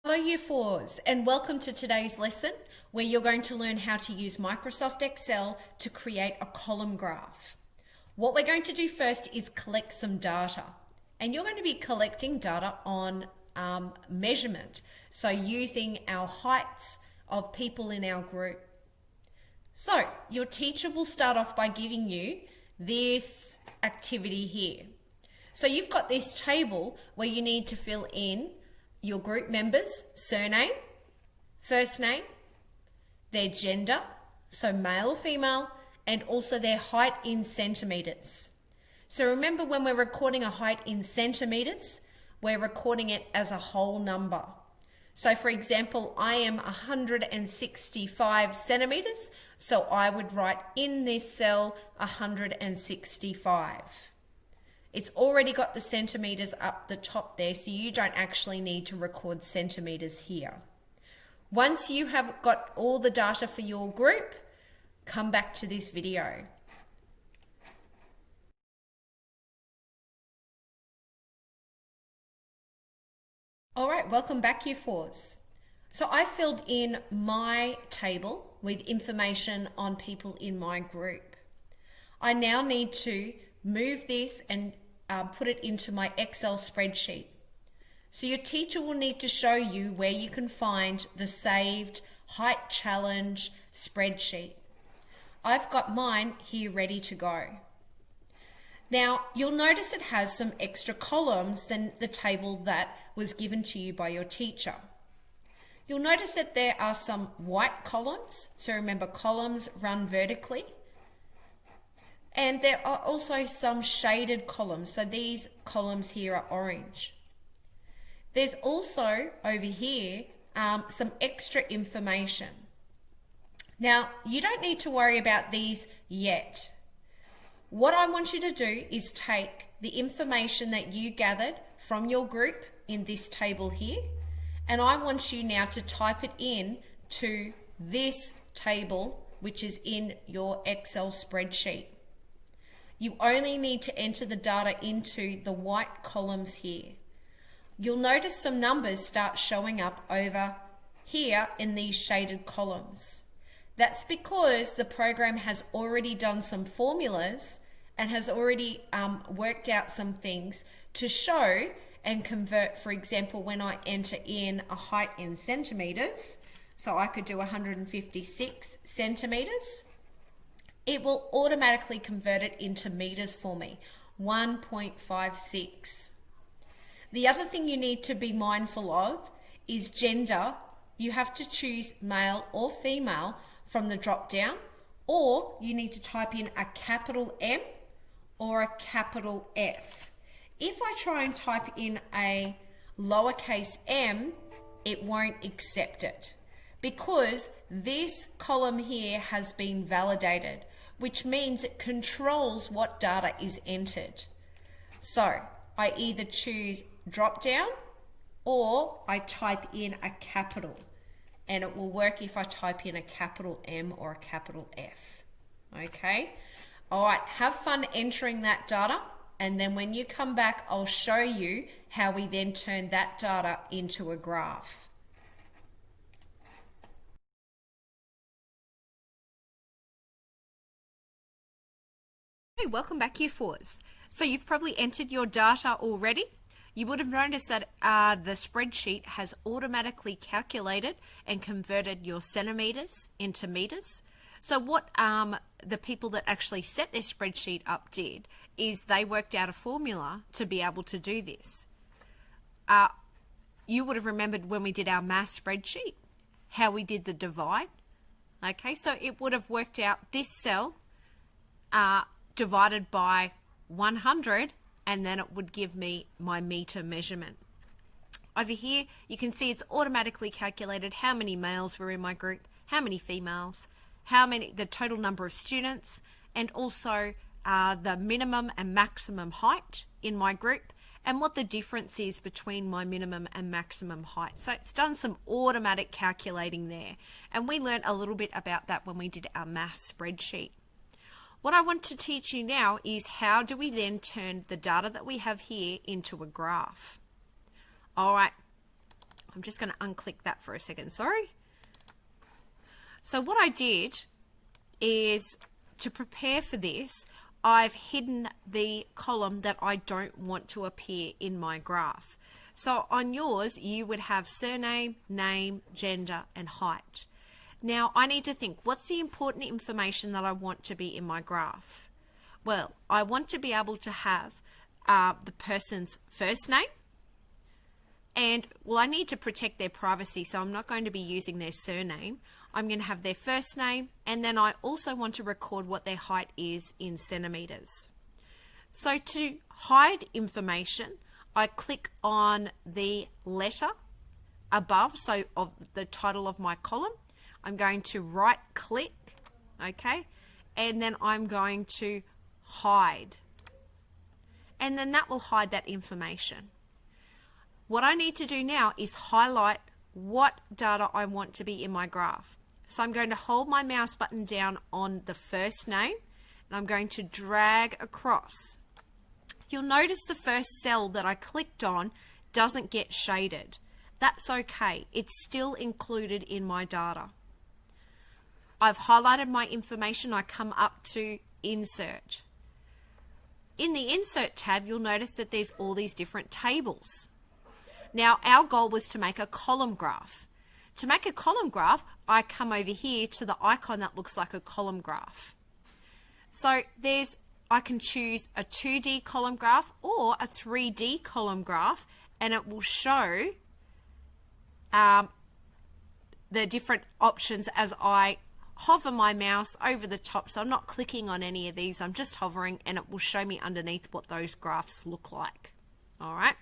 Hello Year 4s and welcome to today's lesson where you're going to learn how to use Microsoft Excel to create a column graph. What we're going to do first is collect some data, and you're going to be collecting data on measurement, so using our heights of people in our group. So your teacher will start off by giving you this activity here. So you've got this table where you need to fill in your group members' surname, first name, their gender, so male or female, and also their height in centimeters. So remember, when we're recording a height in centimeters, we're recording it as a whole number. So for example, I am 165 centimeters, so I would write in this cell 165. It's already got the centimeters up the top there, so you don't actually need to record centimeters here. Once you have got all the data for your group, come back to this video. All right, welcome back, Year 4s. So I filled in my table with information on people in my group. I now need to move this and put it into my Excel spreadsheet. So your teacher will need to show you where you can find the saved Height Challenge Spreadsheet. I've got mine here ready to go. Now you'll notice it has some extra columns than the table that was given to you by your teacher. You'll notice that there are some white columns, so remember, columns run vertically. And there are also some shaded columns, so these columns here are orange. There's also over here some extra information. Now, you don't need to worry about these yet. What I want you to do is take the information that you gathered from your group in this table here, and I want you now to type it in to this table, which is in your Excel spreadsheet. You only need to enter the data into the white columns here. You'll notice some numbers start showing up over here in these shaded columns. That's because the program has already done some formulas and has already worked out some things to show and convert. For example, when I enter in a height in centimeters, so I could do 156 centimeters, it will automatically convert it into meters for me, 1.56. The other thing you need to be mindful of is gender. You have to choose male or female from the drop down, or you need to type in a capital M or a capital F. If I try and type in a lowercase m, it won't accept it, because this column here has been validated, which means it controls what data is entered. So I either choose drop down or I type in a capital, and it will work if I type in a capital M or a capital F. Okay? All right, have fun entering that data, and then when you come back, I'll show you how we then turn that data into a graph. Hey, welcome back, Year 4s. So you've probably entered your data already. You would have noticed that the spreadsheet has automatically calculated and converted your centimeters into meters. So what the people that actually set this spreadsheet up did is they worked out a formula to be able to do this. You would have remembered when we did our math spreadsheet, how we did the divide. Okay, so it would have worked out this cell divided by 100, and then it would give me my meter measurement. Over here, you can see it's automatically calculated how many males were in my group, how many females, the total number of students, and also the minimum and maximum height in my group, and what the difference is between my minimum and maximum height. So it's done some automatic calculating there, and we learned a little bit about that when we did our math spreadsheet. What I want to teach you now is how do we then turn the data that we have here into a graph. All right, I'm just going to unclick that for a second, sorry. So what I did is, to prepare for this, I've hidden the column that I don't want to appear in my graph. So on yours, you would have surname, name, gender, and height. Now I need to think, what's the important information that I want to be in my graph? Well, I want to be able to have the person's first name, and well, I need to protect their privacy, so I'm not going to be using their surname. I'm going to have their first name, and then I also want to record what their height is in centimeters. So to hide information, I click on the letter above, so of the title of my column. I'm going to right click, okay, and then I'm going to hide, and then that will hide that information. What I need to do now is highlight what data I want to be in my graph. So I'm going to hold my mouse button down on the first name, and I'm going to drag across. You'll notice the first cell that I clicked on doesn't get shaded. That's okay. It's still included in my data. I've highlighted my information. I come up to Insert. In the Insert tab, you'll notice that there's all these different tables. Now, our goal was to make a column graph. To make a column graph, I come over here to the icon that looks like a column graph. So I can choose a 2D column graph or a 3D column graph, and it will show the different options as I hover my mouse over the top. So I'm not clicking on any of these, I'm just hovering, and it will show me underneath what those graphs look like. All right.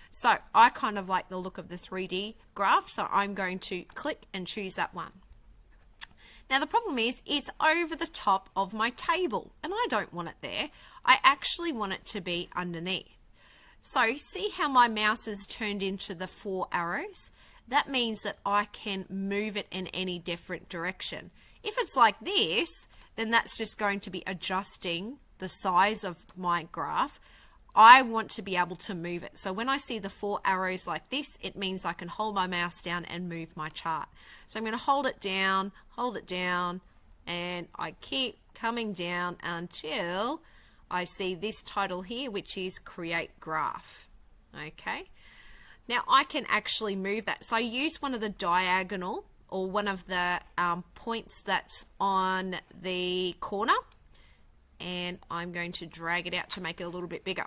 So I kind of like the look of the 3D graph, so I'm going to click and choose that one. Now the problem is it's over the top of my table, and I don't want it there. I actually want it to be underneath. So see how my mouse has turned into the 4 arrows? That means that I can move it in any different direction. If it's like this, then that's just going to be adjusting the size of my graph. I want to be able to move it. So when I see the 4 arrows like this, it means I can hold my mouse down and move my chart. So I'm going to hold it down, and I keep coming down until I see this title here, which is Create Graph. Okay. Now I can actually move that. So I use one of the diagonal, or one of the points that's on the corner, and I'm going to drag it out to make it a little bit bigger.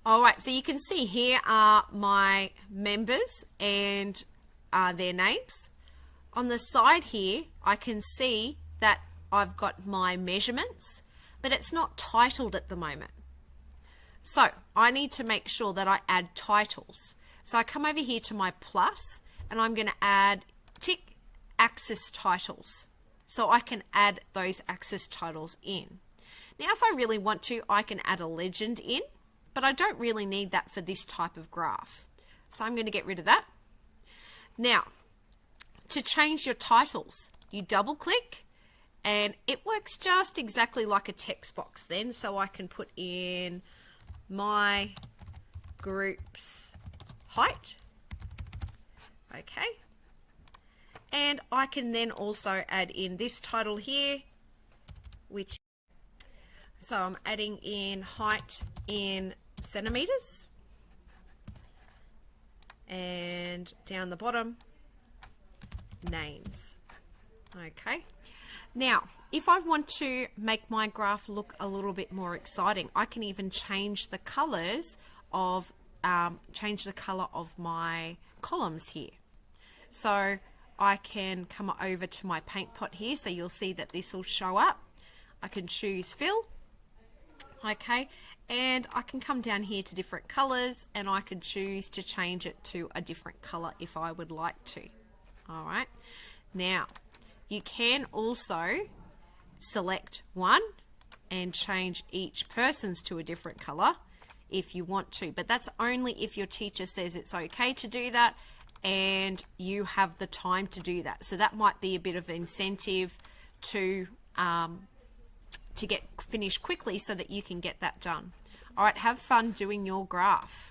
All right, so you can see here are my members and their names. On the side here, I can see that I've got my measurements, but it's not titled at the moment. So I need to make sure that I add titles. So I come over here to my plus, and I'm going to tick axis titles. So I can add those axis titles in. Now if I really want to, I can add a legend in, but I don't really need that for this type of graph. So I'm going to get rid of that. Now, to change your titles, you double click, and it works just exactly like a text box then. So I can put in my group's height. Okay. And I can then also add in this title here, so I'm adding in height in centimeters, and down the bottom, names. Okay. Now, if I want to make my graph look a little bit more exciting, I can even change the colors of color of my columns here. So I can come over to my paint pot here, so you'll see that this will show up. I can choose fill, okay, and I can come down here to different colors, and I can choose to change it to a different color if I would like to. All right, now you can also select one and change each person's to a different color if you want to, but that's only if your teacher says it's okay to do that and you have the time to do that. So that might be a bit of incentive to get finished quickly so that you can get that done. All right, have fun doing your graph.